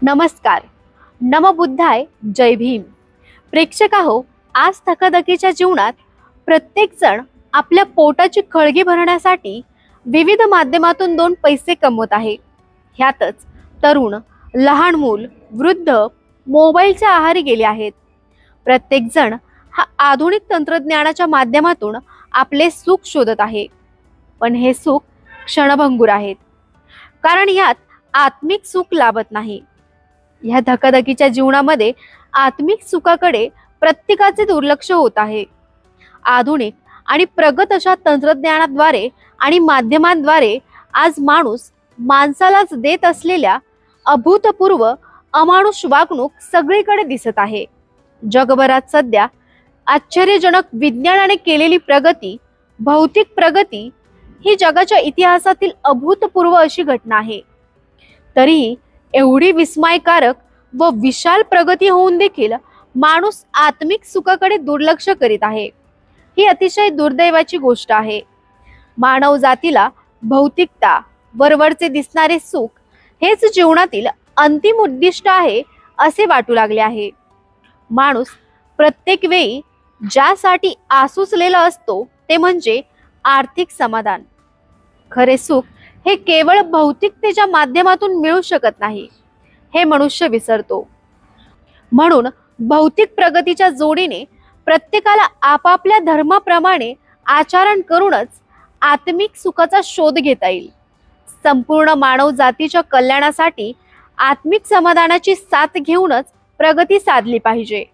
नमस्कार. नमबुद्धाय. जय भीम. प्रेक्षकाहो, आज धकाधकीच्या जीवनात प्रत्येक जण आपल्या पोटाची खळगी भरण्यासाठी विविध माध्यमातून दोन पैसे कमवत आहे. ह्यातच तरुण, लहान मूल, वृद्ध मोबाईलच्या आहारी गेले आहेत. प्रत्येक जण हा आधुनिक तंत्रज्ञानाच्या माध्यमातून आपले सुख शोधत आहे. पण हे सुख क्षणभंगुर आहेत, कारण ह्यात आत्मिक सुख लाभत नाही. या धकाधकीच्या जीवनामध्ये आत्मिक सुखाकडे प्रत्येकाचे दुर्लक्ष होत आहे. आधुनिक आणि प्रगत अशा तंत्रज्ञानाद्वारे आणि माध्यमांद्वारे आज माणूस माणसालाच देत असलेल्या अभूतपूर्व अमानुष वागणूक सगळीकडे दिसत आहे. जगभरात सध्या आश्चर्यजनक विज्ञानाने केलेली प्रगती, भौतिक प्रगती ही जगाच्या इतिहासातील अभूतपूर्व अशी घटना आहे. तरीही एवढी विस्मयकारक व विशाल प्रगती होऊन देखील माणूस आत्मिक सुखाकडे दुर्लक्ष करीत आहे. ही अतिशय दुर्दैवाची गोष्ट आहे. मानव जातीला भौतिकता, वरवरचे दिसणारे सुख हेच जीवनातील अंतिम उद्दिष्ट आहे असे वाटू लागले आहे. माणूस प्रत्येक वेळी ज्यासाठी आसुसलेला असतो ते म्हणजे आर्थिक समाधान. खरे सुख हे केवळ भौतिकतेच्या माध्यमातून मिळू शकत नाही, हे मनुष्य विसरतो. म्हणून भौतिक प्रगतीच्या जोडीने प्रत्येकाला आपापल्या धर्माप्रमाणे आचरण करूनच आत्मिक सुखाचा शोध घेता येईल. संपूर्ण मानव जातीच्या कल्याणासाठी आत्मिक समाधानाची साथ घेऊनच प्रगती साधली पाहिजे.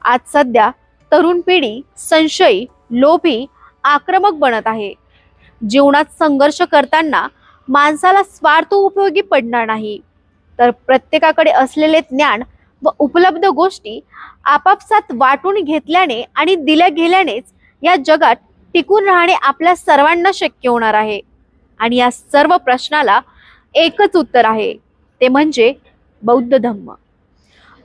आज सध्या तरुण पिढी संशयी, लोभी, आक्रमक बनत आहे. जीवनात संघर्ष करताना माणसाला स्वार्थ उपयोगी पडणार नाही, तर प्रत्येकाकडे असलेले ज्ञान व उपलब्ध गोष्टी आपापसात वाटून घेतल्याने आणि दिल्या गेल्यानेच या जगात टिकून राहणे आपल्या सर्वांना शक्य होणार आहे. आणि या सर्व प्रश्नाला एकच उत्तर आहे, ते म्हणजे बौद्ध धम्म.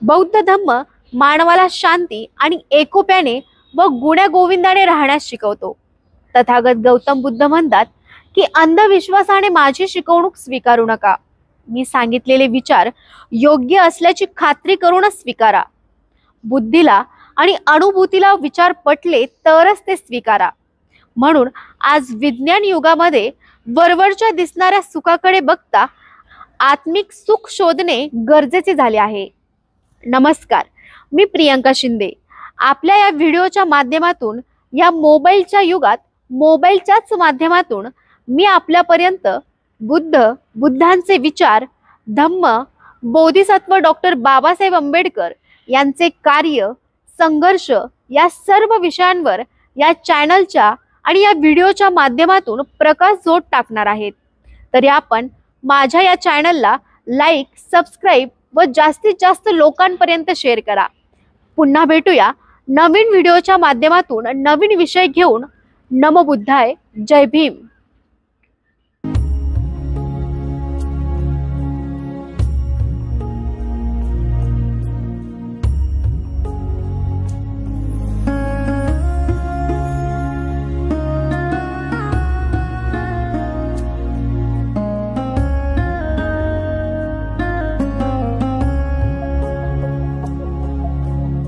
बौद्ध धम्म मानवाला शांती आणि एकोप्याने व गुण्यागोविंदाने राहण्यास शिकवतो. तथागत गौतम बुद्ध म्हणतात की अंधविश्वासाने माझी शिकवणूक स्वीकारू नका. मी सांगितलेले विचार योग्य असल्याची खात्री करूनच स्वीकारा. बुद्धीला आणि अनुभूतीला विचार पटले तरच ते स्वीकारा. म्हणून आज विज्ञान युगामध्ये वरवरच्या दिसणाऱ्या सुखाकडे बघता आत्मिक सुख शोधणे गरजेचे झाले आहे. नमस्कार, मी प्रियंका शिंदे. आपल्या या व्हिडिओच्या माध्यमातून या मोबाईलच्या युगात मोबाईलच्याच माध्यमातून मी आपल्यापर्यंत बुद्धांचे विचार, धम्म, बोधिसत्व डॉक्टर बाबासाहेब आंबेडकर यांचे कार्य, संघर्ष या सर्व विषयांवर या चॅनलच्या आणि या व्हिडिओच्या माध्यमातून प्रकाश झोत टाकणार आहेत. तरी आपण माझ्या या चॅनलला लाईक, सबस्क्राईब व जास्तीत जास्त लोकांपर्यंत शेअर करा. पुन्हा भेटूया नवीन व्हिडिओच्या माध्यमातून नवीन विषय घेऊन. नमो बुद्धाय. जय भीम.